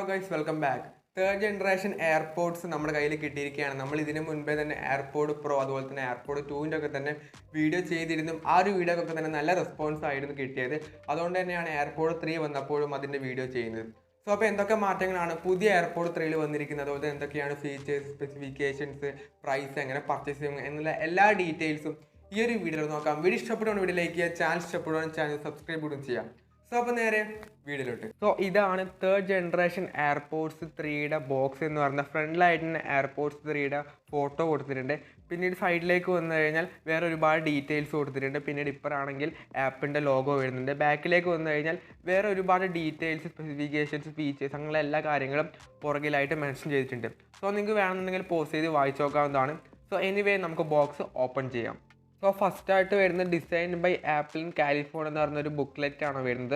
guys, welcome back. Third generation AirPods നമ്മുടെ കയ്യിൽ കിട്ടിയിരിക്കുകയാണ്. നമ്മൾ ഇതിനു മുൻപേ തന്നെ AirPod Pro അതുപോലെ തന്നെ AirPod 2 ഒക്കെ തന്നെ വീഡിയോ ചെയ്തിരുന്നു. ആ ഒരു വീഡിയോക്കൊക്കെ തന്നെ നല്ല റെസ്പോൺസ് ആയിരുന്നു കിട്ടിയത്. അതുകൊണ്ട് തന്നെയാണ് AirPod 3 വന്നപ്പോഴും അതിന്റെ വീഡിയോ ചെയ്യുന്നത്. സോ അപ്പോൾ എന്തൊക്കെ മാറ്റങ്ങളാണ് പുതിയ AirPod 3 ൽ വന്നിരിക്കുന്നത്, അതുപോലെ എന്തൊക്കെയാണ് ഫീച്ചേഴ്സ്, സ്പെസിഫിക്കേഷൻസ്, പ്രൈസ്, എങ്ങനെ പർച്ചേസ് ചെയ്യും എന്നുള്ള എല്ലാ ഡീറ്റെയിൽസും ഈ ഒരു വീഡിയോയിൽ നോക്കാം. വീഡിയോ ഇഷ്ടപ്പെടുവാണ് വീഡിയോ ലൈക്ക് ചെയ്യുക, ചാനൽ ഇഷ്ടപ്പെടുവാണ് ചാനൽ സബ്സ്ക്രൈബ് കൂടി ചെയ്യാം. സോ അപ്പോൾ നേരെ വീഡിയോയിലോട്ട്. സോ ഇതാണ് തേർഡ് ജനറേഷൻ എയർപോഡ്സ് 3യുടെ ബോക്സ് എന്ന് പറയുന്നത്. ഫ്രണ്ടിലായിട്ട് തന്നെ എയർപോഡ്സ് 3യുടെ ഫോട്ടോ കൊടുത്തിട്ടുണ്ട്. പിന്നീട് സൈഡിലേക്ക് വന്നു കഴിഞ്ഞാൽ വേറെ ഒരുപാട് ഡീറ്റെയിൽസ് കൊടുത്തിട്ടുണ്ട്. പിന്നീട് ഇപ്പറാണെങ്കിൽ ആപ്പിൻ്റെ ലോഗോ വരുന്നുണ്ട്. ബാക്കിലേക്ക് വന്നു കഴിഞ്ഞാൽ വേറെ ഒരുപാട് ഡീറ്റെയിൽസ്, സ്പെസിഫിക്കേഷൻസ്, ഫീച്ചേഴ്സ് അങ്ങനെ എല്ലാ കാര്യങ്ങളും പുറകിലായിട്ട് മെൻഷൻ ചെയ്തിട്ടുണ്ട്. സോ നിങ്ങൾക്ക് വേണമെന്നുണ്ടെങ്കിൽ പോസ് ചെയ്ത് വായിച്ചു നോക്കാവുന്നതാണ്. സോ എനിവേ നമുക്ക് ബോക്സ് ഓപ്പൺ ചെയ്യാം. സോ ഫസ്റ്റായിട്ട് വരുന്നത് design by Apple in California എന്ന് പറഞ്ഞൊരു ബുക്ക്ലെറ്റ് ആണ് വരുന്നത്.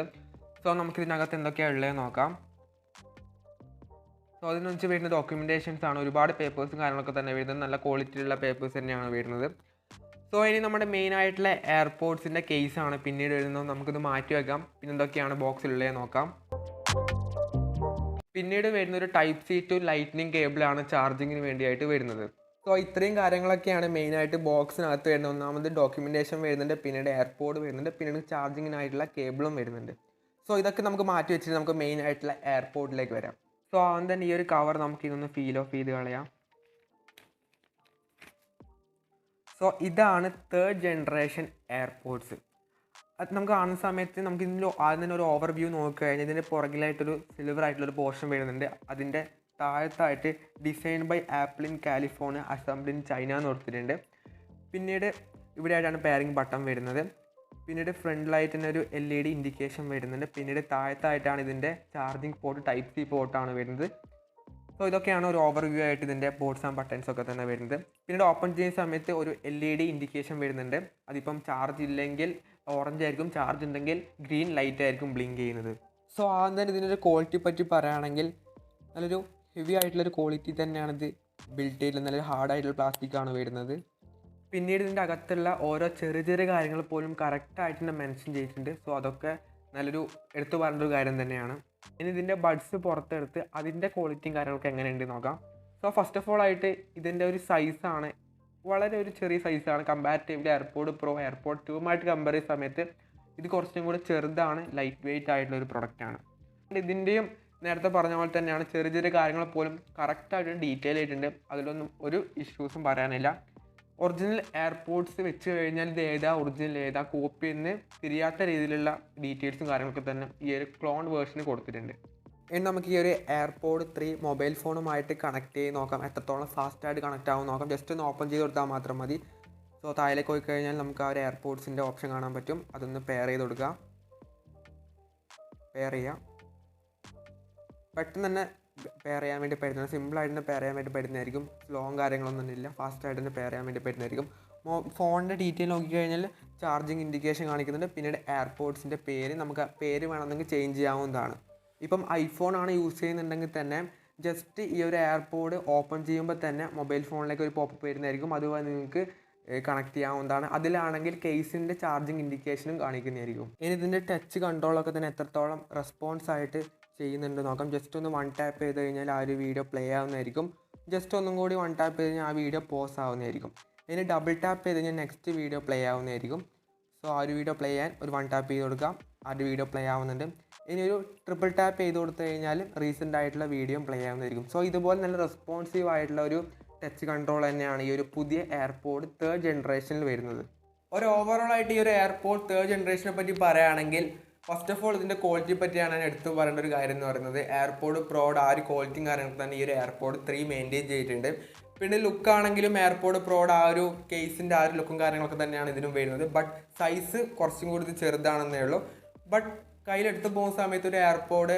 സോ നമുക്കിതിനകത്ത് എന്തൊക്കെയാണ് ഉള്ളത് നോക്കാം. സോ അതിന് വെച്ച് വരുന്ന ഡോക്യുമെൻറ്റേഷൻസ് ആണ്. ഒരുപാട് പേപ്പേഴ്സും കാര്യങ്ങളൊക്കെ തന്നെ വരുന്നത്. നല്ല ക്വാളിറ്റിയുള്ള പേപ്പേഴ്സ് തന്നെയാണ് വരുന്നത്. സോ ഇനി നമ്മുടെ മെയിൻ ആയിട്ടുള്ള എയർപോഡ്സിൻ്റെ കേസാണ് പിന്നീട് വരുന്നത്. നമുക്കിത് മാറ്റി വെക്കാം. പിന്നെ എന്തൊക്കെയാണ് ബോക്സിലുള്ളത് നോക്കാം. പിന്നീട് വരുന്നൊരു ടൈപ്പ് സി ടു ലൈറ്റ്നിങ് കേബിളാണ് ചാർജിങ്ങിന് വേണ്ടിയായിട്ട് വരുന്നത്. സോ ഇത്രയും കാര്യങ്ങളൊക്കെയാണ് മെയിനായിട്ട് ബോക്സിനകത്ത് വരുന്നത്. ഒന്നാമത് ഡോക്യുമെൻറ്റേഷൻ വരുന്നുണ്ട്, പിന്നീട് എയർപോഡ് വരുന്നുണ്ട്, പിന്നീട് ചാർജിങ്ങിനായിട്ടുള്ള കേബിളും വരുന്നുണ്ട്. സോ ഇതൊക്കെ നമുക്ക് മാറ്റി വെച്ചിട്ട് നമുക്ക് മെയിൻ ആയിട്ടുള്ള എയർപോഡിലേക്ക് വരാം. സോ ആദ്യം തന്നെ ഈ ഒരു കവർ നമുക്ക് ഇതൊന്ന് ഫീൽ ഓഫ് ചെയ്ത് കളയാം. സോ ഇതാണ് തേർഡ് ജനറേഷൻ എയർപോഡ്സ്. അത് നമുക്ക് കാണുന്ന സമയത്ത് നമുക്ക് ഇതിൻ്റെ ആദ്യം തന്നെ ഒരു ഓവർവ്യൂ നോക്കിക്കഴിഞ്ഞാൽ ഇതിൻ്റെ പുറകിലായിട്ടൊരു സിൽവർ ആയിട്ടുള്ളൊരു പോർഷൻ വരുന്നുണ്ട്. അതിൻ്റെ താഴത്തായിട്ട് design by Apple in California, assembly in China എന്ന് കൊടുത്തിട്ടുണ്ട്. പിന്നീട് ഇവിടെ ആയിട്ടാണ് പെയറിംഗ് ബട്ടൺ വരുന്നത്. പിന്നീട് ഫ്രണ്ടിലായിട്ട് തന്നെ ഒരു LED ഇൻഡിക്കേഷൻ വരുന്നുണ്ട്. പിന്നീട് താഴത്തായിട്ടാണ് ഇതിൻ്റെ ചാർജിങ് പോർട്ട്, ടൈപ്പ് സി പോർട്ടാണ് വരുന്നത്. സോ ഇതൊക്കെയാണ് ഒരു ഓവർവ്യൂ ആയിട്ട് ഇതിൻ്റെ പോർട്സ് ആൻഡ് ബട്ടൺസ് ഒക്കെ തന്നെ വരുന്നത്. പിന്നീട് ഓപ്പൺ ചെയ്യുന്ന സമയത്ത് ഒരു LED ഇൻഡിക്കേഷൻ വരുന്നുണ്ട്. അതിപ്പം ചാർജ് ഇല്ലെങ്കിൽ ഓറഞ്ച് ആയിരിക്കും, ചാർജ് ഉണ്ടെങ്കിൽ ഗ്രീൻ ലൈറ്റ് ആയിരിക്കും ബ്ലിങ്ക് ചെയ്യുന്നത്. സോ ആദ്യം തന്നെ ഇതിൻ്റെ ഒരു ക്വാളിറ്റി പറ്റി പറയുകയാണെങ്കിൽ നല്ലൊരു ഹെവി ആയിട്ടുള്ളൊരു ക്വാളിറ്റി തന്നെയാണ് ഇത് ബിൽഡ് ചെയ്തിട്ടുള്ളത്. നല്ലൊരു ഹാർഡായിട്ടുള്ള പ്ലാസ്റ്റിക്കാണ് വരുന്നത്. പിന്നീട് ഇതിൻ്റെ അകത്തുള്ള ഓരോ ചെറിയ ചെറിയ കാര്യങ്ങൾ പോലും കറക്റ്റായിട്ട് തന്നെ മെൻഷൻ ചെയ്തിട്ടുണ്ട്. സോ അതൊക്കെ നല്ലൊരു എടുത്തു പറഞ്ഞൊരു കാര്യം തന്നെയാണ്. ഇനി ഇതിൻ്റെ ബഡ്സ് പുറത്തെടുത്ത് അതിൻ്റെ ക്വാളിറ്റിയും കാര്യങ്ങളൊക്കെ എങ്ങനെയുണ്ട് നോക്കാം. സോ ഫസ്റ്റ് ഓഫ് ഓൾ ആയിട്ട് ഇതിൻ്റെ ഒരു സൈസാണ് വളരെ ഒരു ചെറിയ സൈസാണ്. Comparatively AirPod pro, AirPod 2 compare ചെയ്യുന്ന സമയത്ത് ഇത് കുറച്ചും കൂടി ചെറുതാണ്, ലൈറ്റ് വെയിറ്റ് ആയിട്ടുള്ളൊരു പ്രൊഡക്റ്റാണ്. ഇതിൻ്റെയും നേരത്തെ പറഞ്ഞ പോലെ തന്നെയാണ് ചെറിയ ചെറിയ കാര്യങ്ങൾ പോലും കറക്റ്റായിട്ട് ഡീറ്റെയിൽ ആയിട്ടുണ്ട്. അതിലൊന്നും ഒരു ഇഷ്യൂസും പറയാനില്ല. ഒറിജിനൽ എയർപോഡ്സ് വെച്ച് കഴിഞ്ഞാൽ ഇത് ഏതാ ഒറിജിനൽ ഏതാ കോപ്പി എന്ന് തിരിയാത്ത രീതിയിലുള്ള ഡീറ്റെയിൽസും കാര്യങ്ങളൊക്കെ തന്നെ ഈ ഒരു ക്ലോൺ വേർഷന് കൊടുത്തിട്ടുണ്ട്. ഇനി നമുക്ക് ഈ ഒരു എയർപോഡ് 3 മൊബൈൽ ഫോണുമായിട്ട് കണക്ട് ചെയ്ത് നോക്കാം. എത്രത്തോളം ഫാസ്റ്റായിട്ട് കണക്റ്റ് ആവും നോക്കാം. ജസ്റ്റ് ഒന്ന് ഓപ്പൺ ചെയ്ത് കൊടുത്താൽ മാത്രം മതി. സോ താഴേക്ക് പോയി കഴിഞ്ഞാൽ നമുക്ക് ആ ഒരു എയർപോഡ്സിൻ്റെ ഓപ്ഷൻ കാണാൻ പറ്റും. അതൊന്ന് പെയർ ചെയ്ത് കൊടുക്കുക. പെയർ ചെയ്യാം. പെട്ടെന്ന് തന്നെ പെയർ ചെയ്യാൻ വേണ്ടി പറ്റുന്നത്, സിമ്പിളായിട്ട് തന്നെ പെയർ ചെയ്യാൻ വേണ്ടി പറ്റുന്നതായിരിക്കും. ലോങ് കാര്യങ്ങളൊന്നും ഇല്ല, ഫാസ്റ്റായിട്ട് തന്നെ പെയർ ചെയ്യാൻ വേണ്ടി പറ്റുന്നതായിരിക്കും. ഫോണിൻ്റെ ഡീറ്റെയിൽ നോക്കിക്കഴിഞ്ഞാൽ ചാർജിങ് ഇൻഡിക്കേഷൻ കാണിക്കുന്നുണ്ട്. പിന്നീട് എയർപോഡ്സിൻ്റെ പേര് നമുക്ക് പേര് വേണമെന്നെങ്കിൽ ചേഞ്ച് ചെയ്യാവുന്നതാണ്. ഇപ്പം ഐഫോൺ ആണ് യൂസ് ചെയ്യുന്നുണ്ടെങ്കിൽ തന്നെ ജസ്റ്റ് ഈ ഒരു എയർപോഡ് ഓപ്പൺ ചെയ്യുമ്പോൾ തന്നെ മൊബൈൽ ഫോണിലേക്ക് ഒരു പോപ്പപ്പ് വരുന്നതായിരിക്കും. അതുപോലെ നിങ്ങൾക്ക് കണക്ട് ചെയ്യാവുന്നതാണ്. അതിലാണെങ്കിൽ കേസിൻ്റെ ചാർജിങ് ഇൻഡിക്കേഷനും കാണിക്കുന്നതായിരിക്കും. ഇനി ഇതിൻ്റെ ടച്ച് കൺട്രോളൊക്കെ തന്നെ എത്രത്തോളം റെസ്പോൺസ് ആയിട്ട് ചെയ്യുന്നുണ്ട് നോക്കാം. ജസ്റ്റ് ഒന്ന് വൺ ടാപ്പ് ചെയ്ത് കഴിഞ്ഞാൽ ആ ഒരു വീഡിയോ പ്ലേ ആവുന്നതായിരിക്കും. ജസ്റ്റ് ഒന്നും കൂടി വൺ ടാപ്പ് ചെയ്ത് കഴിഞ്ഞാൽ ആ വീഡിയോ പോസ് ആവുന്നതായിരിക്കും. ഇനി ഡബിൾ ടാപ്പ് ചെയ്ത് കഴിഞ്ഞാൽ നെക്സ്റ്റ് വീഡിയോ പ്ലേ ആവുന്നതായിരിക്കും. സോ ആ ഒരു വീഡിയോ പ്ലേ ചെയ്യാൻ ഒരു വൺ ടാപ്പ് ചെയ്ത് കൊടുക്കാം. ആ ഒരു വീഡിയോ പ്ലേ ആവുന്നുണ്ട്. ഇനി ഒരു ട്രിപ്പിൾ ടാപ്പ് ചെയ്ത് കൊടുത്തു കഴിഞ്ഞാൽ റീസെൻ്റ് ആയിട്ടുള്ള വീഡിയോ പ്ലേ ആവുന്നതായിരിക്കും. സോ ഇതുപോലെ നല്ല റെസ്പോൺസീവ് ആയിട്ടുള്ള ഒരു ടച്ച് കൺട്രോൾ തന്നെയാണ് ഈ ഒരു പുതിയ എയർപോഡ് തേർഡ് ജനറേഷനിൽ വരുന്നത്. ഒരു ഓവറോൾ ആയിട്ട് ഈ ഒരു എയർപോഡ് തേർഡ് ജനറേഷനെ പറ്റി പറയുകയാണെങ്കിൽ ഫസ്റ്റ് ഓഫ് ഓൾ ഇതിൻ്റെ ക്വാളിറ്റി പറ്റിയാണ് ഞാൻ എടുത്തു പറയേണ്ട ഒരു കാര്യം എന്ന് പറയുന്നത്. എയർപോഡ് പ്രോയുടെ ആ ഒരു ക്വാളിറ്റിയും കാര്യങ്ങളൊക്കെ തന്നെ ഈ ഒരു എയർപോഡ് 3 മെയിൻറ്റെയിൻ ചെയ്തിട്ടുണ്ട്. പിന്നെ ലുക്കാണെങ്കിലും എയർപോഡ് പ്രോയുടെ ആ ഒരു കേസിൻ്റെ ആ ഒരു ലുക്കും കാര്യങ്ങളൊക്കെ തന്നെയാണ് ഇതിനും വരുന്നത്. ബട്ട് സൈസ് കുറച്ചും കൂടി ഇത് ചെറുതാണെന്നേ ഉള്ളൂ. ബട്ട് കയ്യിലെടുത്ത് പോകുന്ന സമയത്ത് ഒരു എയർപോഡ്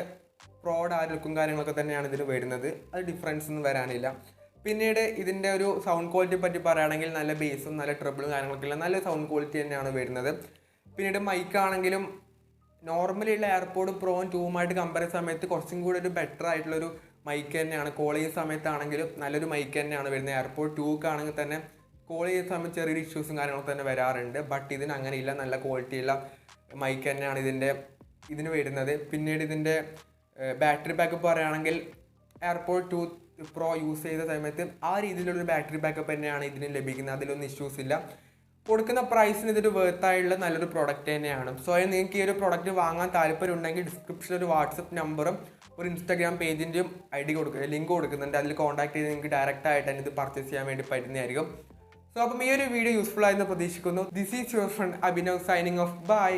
പ്രോയുടെ ആ ലുക്കും കാര്യങ്ങളൊക്കെ തന്നെയാണ് ഇതിന് വരുന്നത്. അത് ഡിഫറൻസ് ഒന്നും വരാനില്ല. പിന്നീട് ഇതിൻ്റെ ഒരു സൗണ്ട് ക്വാളിറ്റി പറ്റി പറയുകയാണെങ്കിൽ നല്ല ബേസും നല്ല ട്രിബിളും കാര്യങ്ങളൊക്കെ ഉള്ള നല്ല സൗണ്ട് ക്വാളിറ്റി തന്നെയാണ് വരുന്നത്. പിന്നീട് മൈക്കാണെങ്കിലും നോർമലി ഉള്ള എയർപോഡ് പ്രോയും 2 കമ്പയർ ചെയ്യുന്ന സമയത്ത് കുറച്ചും കൂടി ഒരു ബെറ്റർ ആയിട്ടുള്ളൊരു മൈക്ക് തന്നെയാണ്. കോൾ ചെയ്യുന്ന സമയത്താണെങ്കിലും നല്ലൊരു മൈക്ക് തന്നെയാണ് വരുന്നത്. എയർപോഡ് 2 ആണെങ്കിൽ തന്നെ കോൾ ചെയ്യുന്ന സമയത്ത് ചെറിയൊരു ഇഷ്യൂസും കാര്യങ്ങളൊക്കെ തന്നെ വരാറുണ്ട്. ബട്ട് ഇതിന് അങ്ങനെയില്ല, നല്ല ക്വാളിറ്റിയുള്ള മൈക്ക് തന്നെയാണ് ഇതിന് വരുന്നത്. പിന്നീട് ഇതിൻ്റെ ബാറ്ററി ബാക്കപ്പ് പറയുകയാണെങ്കിൽ എയർപോഡ് 2 പ്രോ യൂസ് ചെയ്ത സമയത്ത് ആ രീതിയിലുള്ളൊരു ബാറ്ററി ബാക്കപ്പ് തന്നെയാണ് ഇതിന് ലഭിക്കുന്നത്. അതിലൊന്നും ഇഷ്യൂസ് ഇല്ല. കൊടുക്കുന്ന പ്രൈസിന് ഇതൊരു വേർത്തായുള്ള നല്ലൊരു പ്രൊഡക്റ്റ് തന്നെയാണ്. സ്വയം നിങ്ങൾക്ക് ഈ ഒരു പ്രൊഡക്റ്റ് വാങ്ങാൻ താല്പര്യം ഉണ്ടെങ്കിൽ ഡിസ്ക്രിപ്ഷനിൽ ഒരു വാട്സപ്പ് നമ്പറും ഒരു ഇൻസ്റ്റാഗ്രാം പേജിൻ്റെയും ലിങ്ക് കൊടുക്കുന്നുണ്ട്. അതിൽ കോൺടാക്ട് ചെയ്ത് നിങ്ങൾക്ക് ഡയറക്റ്റ് ആയിട്ട് തന്നെ ഇത് പർച്ചേസ് ചെയ്യാൻ വേണ്ടി പറ്റുന്നതായിരിക്കും. സോ അപ്പം ഈ ഒരു വീഡിയോ യൂസ്ഫുൾ ആയെന്ന് പ്രതീക്ഷിക്കുന്നു. This is your friend Abhinav signing off. By.